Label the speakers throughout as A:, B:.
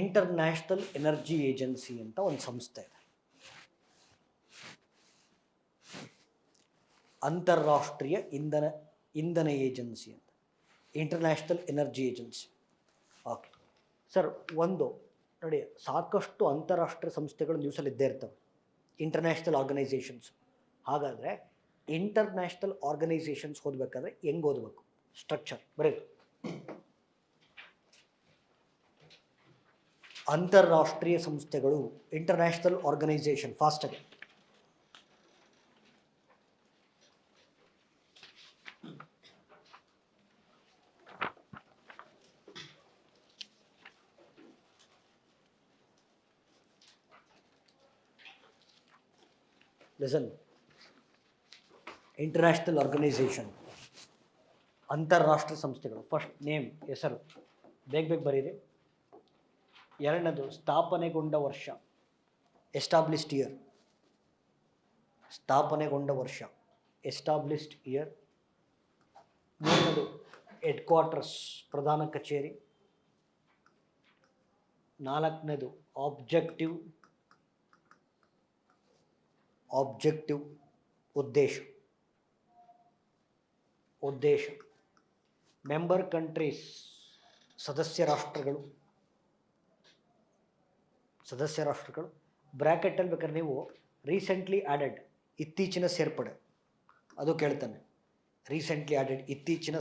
A: International energy agency ಅಂತ ಒಂದು ಸಂಸ್ಥೆ ಇದೆ. ಅಂತಾರಾಷ್ಟ್ರೀಯ ಇಂಧನ ಏಜೆನ್ಸಿ ಅಂತ, international energy agency. Okay sir, ಒಂದು ನೋಡಿ, ಸಾಕಷ್ಟು ಅಂತಾರಾಷ್ಟ್ರೀಯ ಸಂಸ್ಥೆಗಳು ನ್ಯೂಸಲ್ಲಿ ಇದ್ದೇ ಇರ್ತವೆ, ಇಂಟರ್ನ್ಯಾಷನಲ್ ಆರ್ಗನೈಸೇಷನ್ಸ್. ಹಾಗಾದರೆ ಇಂಟರ್ನ್ಯಾಷನಲ್ ಆರ್ಗನೈಸೇಷನ್ಸ್ ಓದಬೇಕಾದ್ರೆ ಹೆಂಗೆ ಓದಬೇಕು? ಸ್ಟ್ರಕ್ಚರ್ ಬರೀ ಅಂತಾರಾಷ್ಟ್ರೀಯ ಸಂಸ್ಥೆಗಳು, ಇಂಟರ್ನ್ಯಾಷನಲ್ ಆರ್ಗನೈಸೇಷನ್. ಫಾಸ್ಟಾಗಿ ಲಿಸನ್. ಇಂಟರ್ನ್ಯಾಷನಲ್ ಆರ್ಗನೈಸೇಷನ್, ಅಂತಾರಾಷ್ಟ್ರೀಯ ಸಂಸ್ಥೆಗಳು. ಫಸ್ಟ್ ನೇಮ್, ಹೆಸರು ಬೇಗ ಬೇಗ ಬರೀರಿ. ಎರಡನೇದು ಸ್ಥಾಪನೆಗೊಂಡ ವರ್ಷ, ಎಸ್ಟಾಬ್ಲಿಷ್ಡ್ ಇಯರ್. ಸ್ಥಾಪನೆಗೊಂಡ ವರ್ಷ, ಎಸ್ಟಾಬ್ಲಿಷ್ಡ್ ಇಯರ್. ಮೂರನೇದು ಹೆಡ್ ಕ್ವಾರ್ಟರ್ಸ್, ಪ್ರಧಾನ ಕಚೇರಿ. ನಾಲ್ಕನೇದು ಆಬ್ಜೆಕ್ಟಿವ್, ಉದ್ದೇಶ. ಮೆಂಬರ್ ಕಂಟ್ರೀಸ್, ಸದಸ್ಯ ರಾಷ್ಟ್ರಗಳು. ಬ್ರ್ಯಾಕೆಟಲ್ಲಿ ಬೇಕಾದ್ರೆ ನೀವು ರೀಸೆಂಟ್ಲಿ ಆ್ಯಡೆಡ್, ಇತ್ತೀಚಿನ ಸೇರ್ಪಡೆ, ಅದು ಕೇಳ್ತಾನೆ. ರೀಸೆಂಟ್ಲಿ ಆ್ಯಡೆಡ್, ಇತ್ತೀಚಿನ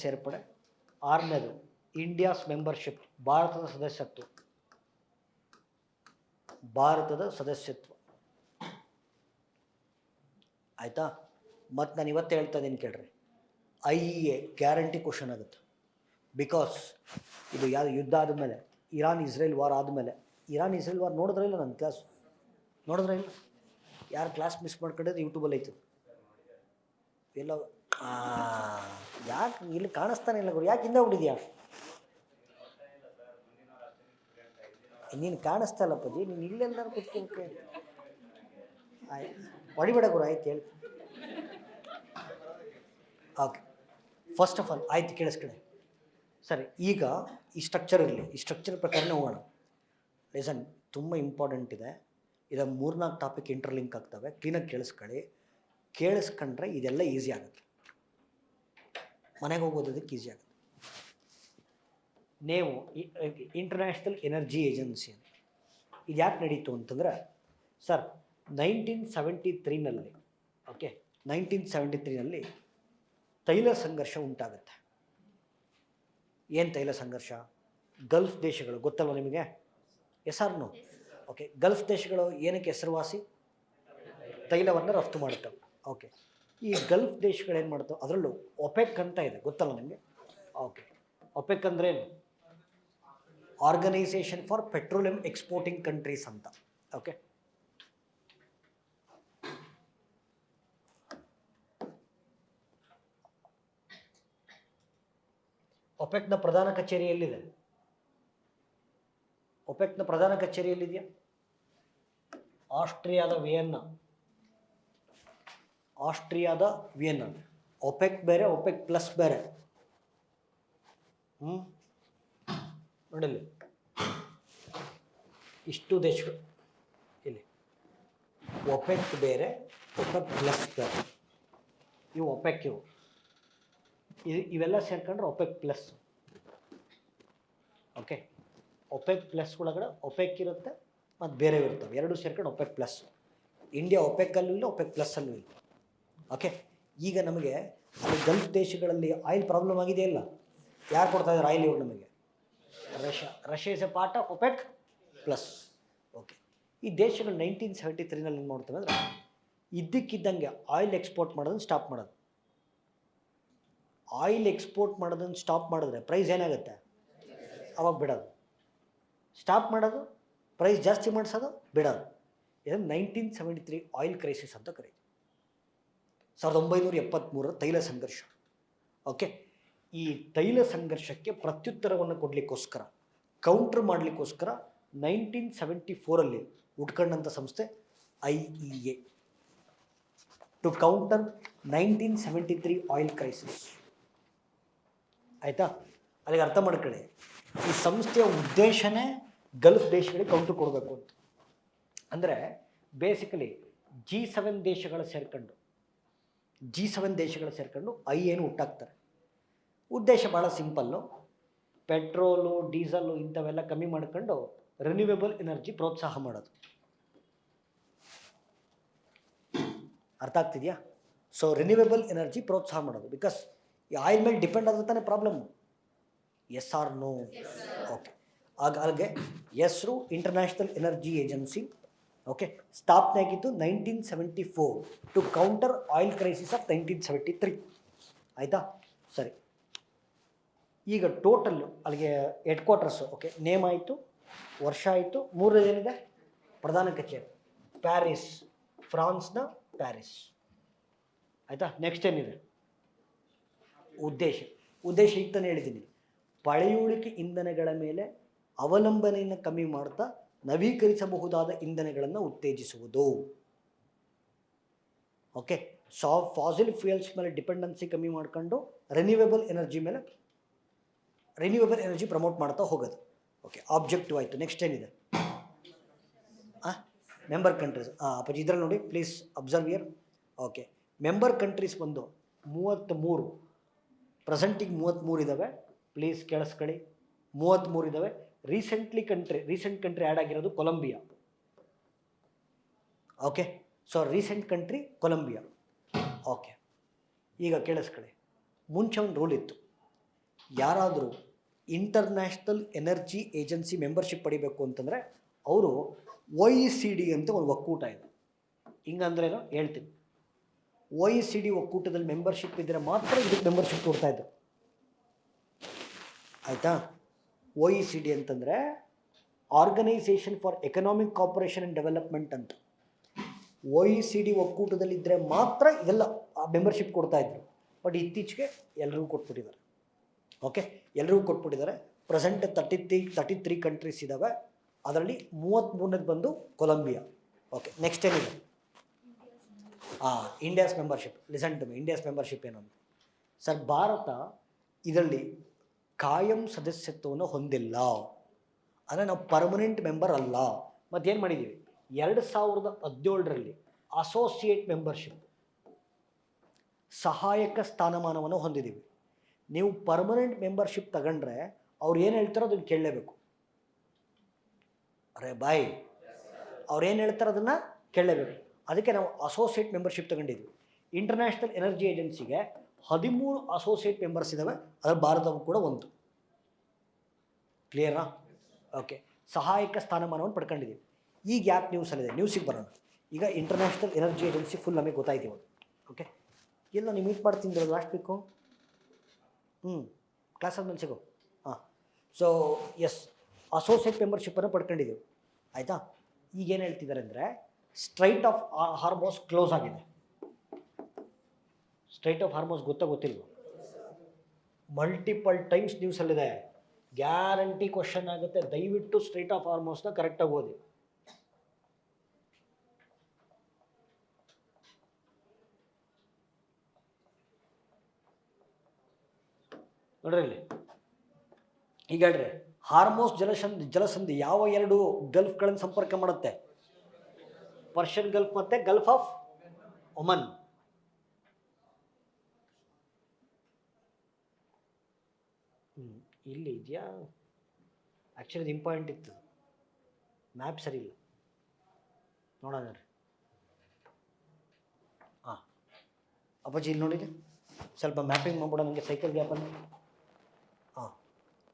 A: ಸೇರ್ಪಡೆ. ಆರನೇದು ಇಂಡಿಯಾಸ್ ಮೆಂಬರ್ಶಿಪ್, ಭಾರತದ ಸದಸ್ಯತ್ವ. ಆಯಿತಾ? ಮತ್ತು ನಾನು ಇವತ್ತು ಹೇಳ್ತಾ ಇದ್ದೀನಿ ಕೇಳ್ರಿ, IEA ಗ್ಯಾರಂಟಿ ಕ್ವಶನ್ ಆಗುತ್ತೆ. ಬಿಕಾಸ್ ಇದು ಯಾವುದು ಯುದ್ಧ ಆದಮೇಲೆ, ಇರಾನ್ ಇಸ್ರೇಲ್ ವಾರ್ ಆದಮೇಲೆ, ನೋಡಿದ್ರೆ ಇಲ್ಲ ನನ್ನ ಕ್ಲಾಸ್? ನೋಡಿದ್ರೆ ಇಲ್ಲ? ಯಾರು ಕ್ಲಾಸ್ ಮಿಸ್ ಮಾಡ್ಕೊಂಡಿದ್ರೆ ಯೂಟ್ಯೂಬಲ್ಲಿ ಐತೆ ಎಲ್ಲ. ಯಾಕೆ ಇಲ್ಲಿ ಕಾಣಿಸ್ತಾನೆ ಇಲ್ಲ ಗುರು? ಯಾಕೆ ಹಿಂದೆ ಹೋಗಿದ್ಯಾ? ನೀನು ಕಾಣಿಸ್ತಾ ಇಲ್ಲ ಪಜಿ, ನೀನು ಇಲ್ಲೆಲ್ಲರೂ ಕೂತ್ಕೊಂಡು ಹೊಡಿಬೇಡ ಗುರು. ಆಯ್ತು ಹೇಳಿ. ಓಕೆ, ಫಸ್ಟ್ ಆಫ್ ಆಲ್ ಆಯ್ತು, ಕೇಳಿಸ್ಕಡೆ. ಸರಿ, ಈಗ ಈ ಸ್ಟ್ರಕ್ಚರ್ ಇರಲಿ, ಈ ಸ್ಟ್ರಕ್ಚರ್ ಪ್ರಕಾರನೇ ಹೋಗೋಣ. ಲೆಸನ್ ತುಂಬ ಇಂಪಾರ್ಟೆಂಟ್ ಇದೆ. ಇದು 3-4 ಟಾಪಿಕ್ ಇಂಟರ್ಲಿಂಕ್ ಆಗ್ತವೆ. ಕ್ಲೀನಾಗಿ ಕೇಳಿಸ್ಕೊಂಡ್ರೆ ಇದೆಲ್ಲ ಈಸಿ ಆಗುತ್ತೆ, ಮನೆಗೆ ಹೋಗೋದಕ್ಕೆ ಈಸಿ ಆಗುತ್ತೆ. ನೀವು ಇಂಟರ್ನ್ಯಾಷನಲ್ ಎನರ್ಜಿ ಏಜೆನ್ಸಿ ಅಂತ ಇದು ಯಾಕೆ ನಡೀತು ಅಂತಂದರೆ, ಸರ್ 1973ನಲ್ಲಿ, ಓಕೆ, 1973ನಲ್ಲಿ ತೈಲ ಸಂಘರ್ಷ ಉಂಟಾಗುತ್ತೆ. ಏನು ತೈಲ ಸಂಘರ್ಷ? ಗಲ್ಫ್ ದೇಶಗಳು ಗೊತ್ತಲ್ವ ನಿಮಗೆ? ಹೆಸರು? ಓಕೆ, ಗಲ್ಫ್ ದೇಶಗಳು ಏನಕ್ಕೆ ಹೆಸರುವಾಸಿ? ತೈಲವನ್ನು ರಫ್ತು ಮಾಡುತ್ತವೆ. ಓಕೆ, ಈ ಗಲ್ಫ್ ದೇಶಗಳೇನು ಮಾಡ್ತವೆ? ಅದರಲ್ಲೂ ಒಪೆಕ್ ಅಂತ ಇದೆ, ಗೊತ್ತಲ್ಲ ನಿಮಗೆ? ಓಕೆ, ಒಪೆಕ್ ಅಂದ್ರೇನು? Organization for petroleum exporting countries ಅಂತ. ಓಕೆ, ಒಪೆಕ್ನ ಪ್ರಧಾನ ಕಚೇರಿ ಎಲ್ಲಿದೆ? ಒಪೆಕ್ನ ಪ್ರಧಾನ ಕಚೇರಿ ಎಲ್ಲಿದೆಯಾ? ಆಸ್ಟ್ರಿಯಾದ ವಿಯೆನ್ನಾ. ಒಪೆಕ್ ಬೇರೆ, ಒಪೆಕ್ ಪ್ಲಸ್ ಬೇರೆ. ನೋಡಿಲ್ಲಿ, ಇಷ್ಟು ದೇಶಗಳು ಇಲ್ಲಿ. ಒಪೆಕ್ ಬೇರೆ, ಒಪೆಕ್ ಪ್ಲಸ್ ಬೇರೆ. ಇವು ಒಪೆಕ್, ಇವೆಲ್ಲ ಸೇರ್ಕೊಂಡ್ರೆ OPEC plus. Okay, OPEC plus ಒಳಗಡೆ ಒಪೆಕ್ ಇರುತ್ತೆ ಮತ್ತು ಬೇರೆ ಇರ್ತವೆ, ಎರಡು ಸೇರ್ಕೊಂಡು ಒಪೆಕ್ ಪ್ಲಸ್. ಇಂಡಿಯಾ ಒಪೆಕ್ಕಲ್ಲೂ ಇಲ್ಲ, ಒಪೆಕ್ ಪ್ಲಸ್ಸಲ್ಲೂ ಇಲ್ಲ. ಓಕೆ, ಈಗ ನಮಗೆ ಅಲ್ಲಿ ಗಲ್ಫ್ ದೇಶಗಳಲ್ಲಿ ಆಯಿಲ್ ಪ್ರಾಬ್ಲಮ್ ಆಗಿದೆಯಲ್ಲ, ಯಾರು ಕೊಡ್ತಾ ಇದ್ದಾರೆ ಆಯಿಲ್? ಇವಾಗ ನಮಗೆ Russia is A part of OPEC plus. Okay, ಈ ದೇಶಗಳು 1973ನಲ್ಲಿ ಏನು ಮಾಡ್ತವೆ ಅಂದರೆ, ಇದ್ದಕ್ಕಿದ್ದಂಗೆ ಆಯಿಲ್ ಎಕ್ಸ್ಪೋರ್ಟ್ ಮಾಡೋದನ್ನು ಸ್ಟಾಪ್ ಮಾಡಿದ್ರೆ ಪ್ರೈಸ್ ಏನಾಗುತ್ತೆ? ಅವಾಗ ಬಿಡೋದು. ಸ್ಟಾಪ್ ಮಾಡೋದು, ಪ್ರೈಸ್ ಜಾಸ್ತಿ ಮಾಡಿಸೋದು, ಬಿಡೋದು. ಇದನ್ನು 1973 ಆಯಿಲ್ ಕ್ರೈಸಿಸ್ ಅಂತ ಕರೀತೀವಿ. 1973 ತೈಲ ಸಂಘರ್ಷ. ಓಕೆ, ಈ ತೈಲ ಸಂಘರ್ಷಕ್ಕೆ ಪ್ರತ್ಯುತ್ತರವನ್ನು ಕೊಡಲಿಕ್ಕೋಸ್ಕರ, ಕೌಂಟ್ರ್ ಮಾಡಲಿಕ್ಕೋಸ್ಕರ 1974ರಲ್ಲಿ ಹುಟ್ಕೊಂಡಂಥ ಸಂಸ್ಥೆ IEA, to counter 1973 oil crisis. ಆಯಿತಾ? ಅಲ್ಲಿಗೆ ಅರ್ಥ ಮಾಡ್ಕೊಳ್ಳಿ, ಈ ಸಂಸ್ಥೆಯ ಉದ್ದೇಶನೇ ಗಲ್ಫ್ ದೇಶಗಳಿಗೆ ಕೌಂಟರ್ ಕೊಡಬೇಕು ಅಂತ. ಅಂದರೆ ಬೇಸಿಕಲಿ G7 ದೇಶಗಳು ಸೇರ್ಕೊಂಡು ಏನು ಹುಟ್ಟಾಕ್ತಾರೆ. ಉದ್ದೇಶ ಭಾಳ ಸಿಂಪಲ್ಲು, ಪೆಟ್ರೋಲು ಡೀಸಲು ಇಂಥವೆಲ್ಲ ಕಮ್ಮಿ ಮಾಡ್ಕೊಂಡು ರಿನ್ಯೂವೇಬಲ್ ಎನರ್ಜಿ ಪ್ರೋತ್ಸಾಹ ಮಾಡೋದು. ಅರ್ಥ ಆಗ್ತಿದೆಯಾ? ಸೊ ರಿನ್ಯೂವೇಬಲ್ ಎನರ್ಜಿ ಪ್ರೋತ್ಸಾಹ ಮಾಡೋದು, ಬಿಕಾಸ್ ಈ ಆಯಿಲ್ ಮೇಲೆ ಡಿಪೆಂಡ್ ಆದ್ರೆ ತಾನೇ problem. Yes or no? Okay. ಹಾಗೆ ಹೆಸರು ಇಂಟರ್ನ್ಯಾಷನಲ್ ಎನರ್ಜಿ ಏಜೆನ್ಸಿ. ಓಕೆ, ಸ್ಥಾಪನೆ ಆಗಿದ್ದು 1974 to counter oil crisis of 1973. ಆಯಿತಾ? ಸರಿ, ಈಗ ಟೋಟಲ್ಲು ಅಲ್ಲಿಗೆ ಹೆಡ್ ಕ್ವಾರ್ಟರ್ಸು, ಓಕೆ, ನೇಮ್ ಆಯಿತು, ವರ್ಷ ಆಯಿತು. ಮೂರನೇದೇನಿದೆ? ಪ್ರಧಾನ ಕಚೇರಿ ಪ್ಯಾರಿಸ್, ಫ್ರಾನ್ಸ್ನ ಪ್ಯಾರಿಸ್. ಆಯಿತಾ? ನೆಕ್ಸ್ಟ್ ಏನಿದೆ? ಉದ್ದೇಶ ಈಗ ತಾನೇ ಹೇಳಿದ್ದೀನಿ, ಪಳೆಯುಳಿಕೆ ಇಂಧನಗಳ ಮೇಲೆ ಅವಲಂಬನೆಯನ್ನು ಕಮ್ಮಿ ಮಾಡ್ತಾ ನವೀಕರಿಸಬಹುದಾದ ಇಂಧನಗಳನ್ನು ಉತ್ತೇಜಿಸುವುದು. ಓಕೆ, ಫಾಸಿಲ್ ಫ್ಯೂಯಲ್ಸ್ ಮೇಲೆ ಡಿಪೆಂಡೆನ್ಸಿ ಕಮ್ಮಿ ಮಾಡ್ಕೊಂಡು ರಿನ್ಯೂವೇಬಲ್ ಎನರ್ಜಿ ಪ್ರಮೋಟ್ ಮಾಡ್ತಾ ಹೋಗೋದು. ಓಕೆ, ಆಬ್ಜೆಕ್ಟಿವ್ ಆಯಿತು. ನೆಕ್ಸ್ಟ್ ಏನಿದೆ? Member countries. ಅಪ್ಪಾಜಿ ಇದ್ರಲ್ಲಿ ನೋಡಿ please observe here. Okay, member countries ಬಂದು 33, ಪ್ರೆಸೆಂಟಿಗೆ 33 ಇದ್ದಾವೆ. ಪ್ಲೀಸ್ ಕೇಳಿಸ್ಕೊಳ್ಳಿ, 33 ಇದ್ದಾವೆ. ರೀಸೆಂಟ್ ಕಂಟ್ರಿ ಆ್ಯಡ್ ಆಗಿರೋದು Colombia. Okay, so recent country Colombia. Okay, ಈಗ ಕೇಳಿಸ್ಕೊಳ್ಳಿ, ಮುಂಚೆ ಒಂದು ರೂಲ್ ಇತ್ತು, ಯಾರಾದರೂ ಇಂಟರ್ನ್ಯಾಷನಲ್ ಎನರ್ಜಿ ಏಜೆನ್ಸಿ ಮೆಂಬರ್ಶಿಪ್ ಪಡಿಬೇಕು ಅಂತಂದರೆ ಅವರು OECD ಅಂತ ಒಂದು ಒಕ್ಕೂಟ ಇದೆ. ಹಿಂಗಂದ್ರೇನು ಹೇಳ್ತೀನಿ. OECD ಒಕ್ಕೂಟದಲ್ಲಿ ಮೆಂಬರ್ಶಿಪ್ ಇದ್ದರೆ ಮಾತ್ರ ಇದಕ್ಕೆ ಮೆಂಬರ್ಶಿಪ್ ಕೊಡ್ತಾಯಿದ್ರು. ಆಯಿತಾ? OECD ಅಂತಂದರೆ organization for economic cooperation and development ಅಂತ. OECD ಒಕ್ಕೂಟದಲ್ಲಿದ್ದರೆ ಮಾತ್ರ ಇದೆಲ್ಲ ಮೆಂಬರ್ಶಿಪ್ ಕೊಡ್ತಾಯಿದ್ರು. ಬಟ್ ಇತ್ತೀಚೆಗೆ ಎಲ್ರಿಗೂ ಕೊಟ್ಬಿಟ್ಟಿದ್ದಾರೆ. ಓಕೆ, ಎಲ್ರಿಗೂ ಕೊಟ್ಬಿಟ್ಟಿದ್ದಾರೆ. ಪ್ರೆಸೆಂಟ್ 33 ಕಂಟ್ರೀಸ್ ಇದ್ದಾವೆ. ಅದರಲ್ಲಿ 33ನೇದು ಬಂದು ಕೊಲಂಬಿಯಾ. ಓಕೆ, ನೆಕ್ಸ್ಟ್ ಏನಿದೆ? India's membership. Listen to me, India's membership ಏನು ಅಂತ. ಸರ್, ಭಾರತ ಇದರಲ್ಲಿ ಕಾಯಂ ಸದಸ್ಯತ್ವವನ್ನು ಹೊಂದಿಲ್ಲ, ಅಂದರೆ ನಾವು ಪರ್ಮನೆಂಟ್ ಮೆಂಬರ್ ಅಲ್ಲ. ಮತ್ತೇನು ಮಾಡಿದ್ದೀವಿ? 2017ರಲ್ಲಿ ಅಸೋಸಿಯೇಟ್ ಮೆಂಬರ್ಶಿಪ್, ಸಹಾಯಕ ಸ್ಥಾನಮಾನವನ್ನು ಹೊಂದಿದ್ದೀವಿ. ನೀವು ಪರ್ಮನೆಂಟ್ ಮೆಂಬರ್ಶಿಪ್ ತಗೊಂಡ್ರೆ ಅವ್ರು ಏನು ಹೇಳ್ತಾರೋ ಅದನ್ನು ಕೇಳಲೇಬೇಕು. ಅರೆ ಬಾಯ್, ಅವ್ರು ಏನು ಹೇಳ್ತಾರೋ ಅದನ್ನು ಕೇಳಲೇಬೇಕು. ಅದಕ್ಕೆ ನಾವು ಅಸೋಸಿಯೇಟ್ ಮೆಂಬರ್ಶಿಪ್ ತಗೊಂಡಿದ್ವಿ. ಇಂಟರ್ನ್ಯಾಷನಲ್ ಎನರ್ಜಿ ಏಜೆನ್ಸಿಗೆ 13 ಅಸೋಸಿಯೇಟ್ ಮೆಂಬರ್ಸ್ ಇದ್ದಾವೆ, ಅದರಲ್ಲಿ ಭಾರತವು ಕೂಡ ಒಂದು. ಕ್ಲಿಯರಾ? ಓಕೆ, ಸಹಾಯಕ ಸ್ಥಾನಮಾನವನ್ನು ಪಡ್ಕೊಂಡಿದ್ದೀವಿ. ಈಗ ಯಾಕೆ ನ್ಯೂಸಲ್ಲಿದೆ? ನ್ಯೂಸಿಗೆ ಬರೋಣ. ಈಗ ಇಂಟರ್ನ್ಯಾಷನಲ್ ಎನರ್ಜಿ ಏಜೆನ್ಸಿ ಫುಲ್ ನಮಗೆ ಗೊತ್ತಾಯ್ತೀವಿ. ಓಕೆ, ಎಲ್ಲ ನೀವು ಮೀಟ್ ಮಾಡ್ತಿದ್ದರು ಲಾಸ್ಟ್ ವೀಕು. ಕ್ಲಾಸ್ ಆದ್ಮೇಲೆ ಸಿಗೋ. ಸೊ ಎಸ್, ಅಸೋಸಿಯೇಟ್ ಮೆಂಬರ್ಶಿಪ್ಪನ್ನು ಪಡ್ಕೊಂಡಿದ್ದೀವಿ. ಆಯಿತಾ? ಈಗೇನು ಹೇಳ್ತಿದ್ದಾರೆ ಅಂದರೆ, ಸ್ಟ್ರೈಟ್ ಆಫ್ ಹಾರ್ಮೋಸ್ ಕ್ಲೋಸ್ ಆಗಿದೆ. ಸ್ಟ್ರೈಟ್ ಆಫ್ ಹಾರ್ಮೋಸ್ ಗೊತ್ತಿಲ್ವ? ಮಲ್ಟಿಪಲ್ ಟೈಮ್ಸ್ ನ್ಯೂಸಲ್ಲಿದೆ. ಗ್ಯಾರಂಟಿ ಕ್ವಶನ್ ಆಗುತ್ತೆ. ದಯವಿಟ್ಟು ಸ್ಟ್ರೈಟ್ ಆಫ್ ಹಾರ್ಮೋಸ್ನ ಕರೆಕ್ಟಾಗಿ ಓದಿ. ನೋಡ್ರಿ ಇಲ್ಲಿ, ಈಗ ಹೇಳ್ರಿ, ಹಾರ್ಮೋಸ್ ಜಲಸಂಧಿ ಯಾವ 2 ಗಲ್ಫ್ಗಳನ್ನು ಸಂಪರ್ಕ ಮಾಡುತ್ತೆ? ಪರ್ಷಿಯನ್ ಗಲ್ಫ್ ಮತ್ತು ಗಲ್ಫ್ ಆಫ್ ಒಮನ್. ಇಲ್ಲಿ ಇದೆಯಾ? ಆ್ಯಕ್ಚುಲಿ ಇದು ಇಂಪಾರ್ಟೆಂಟ್ ಇತ್ತು, ಮ್ಯಾಪ್ ಸರಿ ಇಲ್ಲ. ನೋಡೋಣ ರೀ. ಅಪ್ಪಾಜಿ ಇಲ್ಲಿ ನೋಡಿದೆ, ಸ್ವಲ್ಪ ಮ್ಯಾಪಿಂಗ್ ಮಾಡ್ಬಿಡೋ ನನಗೆ ಸೈಕಲ್ ಗ್ಯಾಪನ್ನು.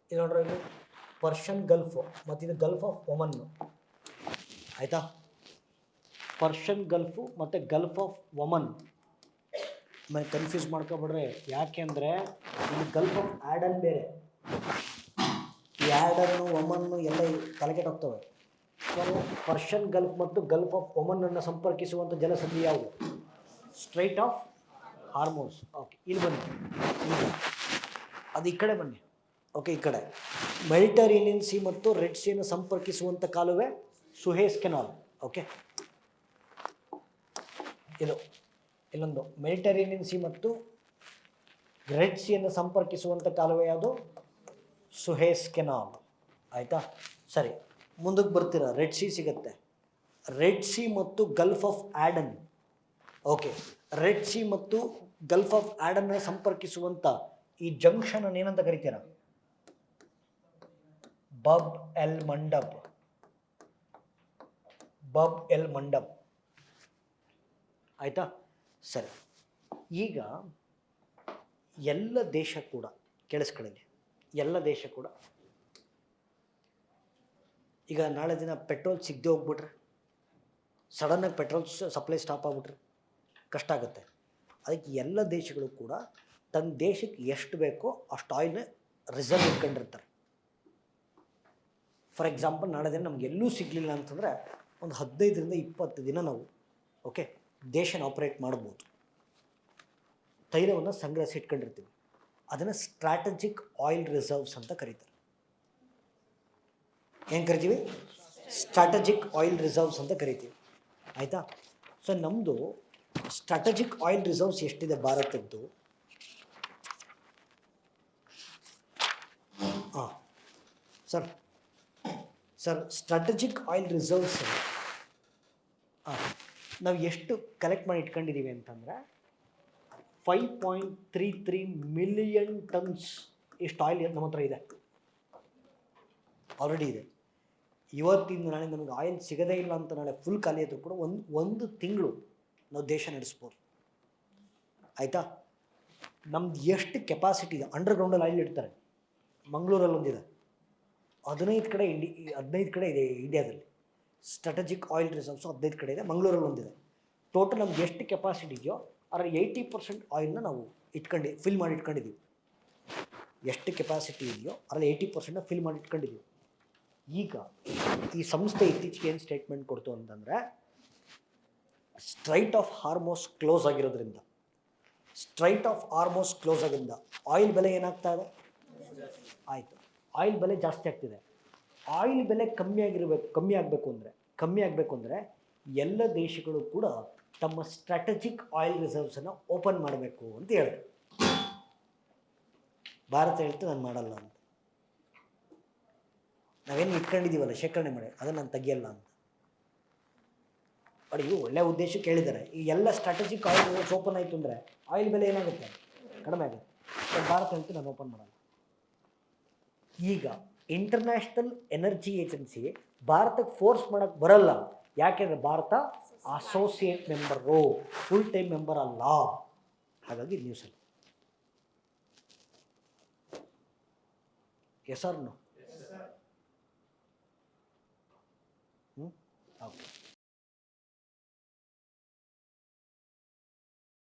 A: ಇದು ನೋಡ್ರಿ, ಇಲ್ಲಿ ಪರ್ಷಿಯನ್ ಗಲ್ಫು ಮತ್ತು ಇದು ಗಲ್ಫ್ ಆಫ್ ಒಮನ್ನು. ಆಯಿತಾ? ಪರ್ಷಿಯನ್ ಗಲ್ಫು ಮತ್ತು ಗಲ್ಫ್ ಆಫ್ ಒಮನ್. ಆಮೇಲೆ ಕನ್ಫ್ಯೂಸ್ ಮಾಡ್ಕೊಬಿಡ್ರೆ, ಯಾಕೆ ಅಂದರೆ ಇಲ್ಲಿ ಗಲ್ಫ್ ಆಫ್ ಆ್ಯಡನ್ ಬೇರೆ, ಈ ಆ್ಯಡನ್ನು ಒಮನ್ನು ಎಲ್ಲ ತಲೆಗೆಟ್ಟು ಹೋಗ್ತವೆ. ಸೊ ಪರ್ಷಿಯನ್ ಗಲ್ಫ್ ಮತ್ತು ಗಲ್ಫ್ ಆಫ್ ಒಮನ್ನನ್ನು ಸಂಪರ್ಕಿಸುವಂಥ ಜಲಸಂಧಿ ಯಾವುದು? Straight of Hormuz. ಓಕೆ, ಇಲ್ಲಿ ಬನ್ನಿ, ಅದು ಈ ಕಡೆ ಬನ್ನಿ. ಓಕೆ, ಈ ಕಡೆ ಮೆಡಿಟರೇನಿಯನ್ ಸಿ ಮತ್ತು ರೆಡ್ ಸಿಯನ್ನು ಸಂಪರ್ಕಿಸುವಂಥ ಕಾಲುವೆ ಸುಯೆಜ್ ಕೆನಾಲ್. ಓಕೆ, ಇಲ್ಲೊಂದು ಮೆಡಿಟರೇನಿಯನ್ ಸಿ ಮತ್ತು ರೆಡ್ ಸಿಯನ್ನು ಸಂಪರ್ಕಿಸುವಂಥ ಕಾಲುವೆ ಯಾವುದು? ಸುಹೇಸ್ ಕೆನಾಲ್, ಆಯಿತಾ? ಸರಿ, ಮುಂದಕ್ಕೆ ಬರ್ತೀರಾ, ರೆಡ್ ಸಿ ಸಿಗುತ್ತೆ. ರೆಡ್ ಸಿ ಮತ್ತು Gulf of add-on. Okay, red C ಮತ್ತು ಗಲ್ಫ್ ಆಫ್ ಆ್ಯಡನ್ನ ಸಂಪರ್ಕಿಸುವಂಥ ಈ ಜಂಕ್ಷನ್ ಅನ್ನು ಏನಂತ ಕರಿತೀರಾ? ಬಬ್ ಎಲ್ ಮಂಡಬ್. ಬಬ್ ಎಲ್ ಮಂಡಬ್, ಆಯಿತಾ? ಸರಿ, ಈಗ ಎಲ್ಲ ದೇಶ ಕೂಡ ಕೇಳಿಸ್ಕೊಳ್ಳಿ, ಎಲ್ಲ ದೇಶ ಕೂಡ ಈಗ ನಾಳೆ ದಿನ ಪೆಟ್ರೋಲ್ ಸಿಗದೆ ಹೋಗ್ಬಿಟ್ರೆ, ಸಡನ್ನಾಗಿ ಪೆಟ್ರೋಲ್ ಸಪ್ಲೈ ಸ್ಟಾಪ್ ಆಗಿಬಿಟ್ರೆ ಕಷ್ಟ ಆಗುತ್ತೆ. ಅದಕ್ಕೆ ಎಲ್ಲ ದೇಶಗಳು ಕೂಡ ತನ್ನ ದೇಶಕ್ಕೆ ಎಷ್ಟು ಬೇಕೋ ಅಷ್ಟು ಆಯಿಲ್ನ ರಿಸರ್ವ್ ಇಟ್ಕೊಂಡಿರ್ತಾರೆ. ಫಾರ್ ಎಕ್ಸಾಂಪಲ್, ನಾಳೆ ದಿನ ನಮ್ಗೆ ಎಲ್ಲೂ ಸಿಗಲಿಲ್ಲ ಅಂತಂದರೆ ಒಂದು 15ರಿಂದ 20 ದಿನ ನಾವು ದೇಶನ ಆಪ್ರೇಟ್ ಮಾಡ್ಬೋದು. ತೈಲವನ್ನು ಸಂಗ್ರಹಿಸಿ ಇಟ್ಕೊಂಡಿರ್ತೀವಿ. ಅದನ್ನು ಸ್ಟ್ರಾಟಜಿಕ್ ಆಯಿಲ್ ರಿಸರ್ವ್ಸ್ ಅಂತ ಕರೀತಾರೆ. ಏನು ಕರಿತೀವಿ? ಸ್ಟ್ರಾಟಜಿಕ್ ಆಯಿಲ್ ರಿಸರ್ವ್ಸ್ ಅಂತ ಕರಿತೀವಿ, ಆಯಿತಾ? ಸೊ ನಮ್ಮದು ಸ್ಟ್ರಾಟಜಿಕ್ ಆಯಿಲ್ ರಿಸರ್ವ್ಸ್ ಎಷ್ಟಿದೆ ಭಾರತದ್ದು? ಹಾಂ ಸರ್ ಸ್ಟ್ರಾಟಜಿಕ್ ಆಯಿಲ್ ರಿಸರ್ವ್ಸ್ ನಾವು ಎಷ್ಟು ಕಲೆಕ್ಟ್ ಮಾಡಿ ಇಟ್ಕೊಂಡಿದ್ದೀವಿ ಅಂತಂದರೆ 5.33 ಮಿಲಿಯನ್ ಟನ್ಸ್ ಇಷ್ಟು ಆಯಿಲ್ ನಮ್ಮ ಹತ್ರ ಇದೆ, ಆಲ್ರೆಡಿ ಇದೆ. ಇವತ್ತಿಂದ ನಾಳೆ ನಮಗೆ ಆಯಿಲ್ ಸಿಗದೇ ಇಲ್ಲ ಅಂತ ನಾಳೆ ಫುಲ್ ಖಾಲಿ ಆದರೂ ಕೂಡ ಒಂದು ತಿಂಗಳು ನಾವು ದೇಶ ನಡೆಸ್ಬೋದು, ಆಯಿತಾ? ನಮ್ದು ಎಷ್ಟು ಕೆಪಾಸಿಟಿ ಇದೆ, ಅಂಡರ್ಗ್ರೌಂಡಲ್ಲಿ ಆಯಿಲ್ ಇಡ್ತಾರೆ. ಮಂಗಳೂರಲ್ಲಿ ಒಂದಿದೆ, 15 ಕಡೆ ಇದೆ ಇಂಡಿಯಾದಲ್ಲಿ. ಸ್ಟ್ರಾಟಜಿಕ್ ಆಯಿಲ್ ರಿಸರ್ವ್ಸು 15 ಕಡೆ ಇದೆ, ಮಂಗಳೂರಲ್ಲಿ ಒಂದಿದೆ. ಟೋಟಲ್ ನಮ್ಗೆ ಎಷ್ಟು ಕೆಪಾಸಿಟಿ ಇದೆಯೋ ಅದರ 80% ಆಯಿಲ್ನ ನಾವು ಫಿಲ್ ಮಾಡಿ ಇಟ್ಕೊಂಡಿದ್ದೀವಿ. ಎಷ್ಟು ಕೆಪಾಸಿಟಿ ಇದೆಯೋ ಅದರಲ್ಲಿ 80% ಫಿಲ್ ಮಾಡಿ ಇಟ್ಕೊಂಡಿದ್ದೀವಿ. ಈಗ ಈ ಸಂಸ್ಥೆ ಇತ್ತೀಚೆಗೆ ಏನು ಸ್ಟೇಟ್ಮೆಂಟ್ ಕೊಡ್ತು ಅಂತಂದರೆ, ಸ್ಟ್ರೈಟ್ ಆಫ್ ಹಾರ್ಮೋಸ್ ಕ್ಲೋಸ್ ಆಗಿರೋದ್ರಿಂದ ಆಯಿಲ್ ಬೆಲೆ ಏನಾಗ್ತಾ ಇದೆ? ಆಯಿತು, ಆಯಿಲ್ ಬೆಲೆ ಜಾಸ್ತಿ ಆಗ್ತಿದೆ. ಆಯಿಲ್ ಬೆಲೆ ಕಮ್ಮಿ ಆಗಬೇಕು ಅಂದರೆ ಎಲ್ಲ ದೇಶಗಳು ಕೂಡ ತಮ್ಮ ಸ್ಟ್ರಾಟಜಿಕ್ ಆಯಿಲ್ ರಿಸರ್ವ್ಸನ್ನು ಓಪನ್ ಮಾಡಬೇಕು ಅಂತ ಹೇಳಿದ್ರು. ಭಾರತ ಹೇಳ್ತು ನಾನು ಮಾಡಲ್ಲ ಅಂತ. ನಾವೇನು ಇಟ್ಕೊಂಡಿದ್ದೀವಲ್ಲ ಶೇಖರಣೆ ಮಾಡಿ, ಅದನ್ನು ನಾನು ತೆಗಿಯಲ್ಲ ಅಂತ. ಬಟ್ ಇವು ಒಳ್ಳೆಯ ಉದ್ದೇಶಕ್ಕೆ ಹೇಳಿದ್ದಾರೆ. ಈ ಎಲ್ಲ ಸ್ಟ್ರಾಟಜಿಕ್ ಆಯಿಲ್ ರಿಸರ್ವ್ಸ್ ಓಪನ್ ಆಯಿತು ಅಂದರೆ ಆಯಿಲ್ ಬೆಲೆ ಏನಾಗುತ್ತೆ? ಕಡಿಮೆ ಆಗುತ್ತೆ. ಬಟ್ ಭಾರತ ಹೇಳ್ತು ನಾನು ಓಪನ್ ಮಾಡಲ್ಲ. ಈಗ ಇಂಟರ್ನ್ಯಾಷನಲ್ ಎನರ್ಜಿ ಏಜೆನ್ಸಿ ಭಾರತಕ್ಕೆ ಫೋರ್ಸ್ ಮಾಡೋಕ್ಕೆ ಬರಲ್ಲ. ಯಾಕೆಂದರೆ Bharat associate member, full time member ಅಲ್ಲ. ಹಾಗಾಗಿ ನ್ಯೂಸಲ್ಲಿ ಎಸ್ ಆರ್ ನೋ? ಓಕೆ.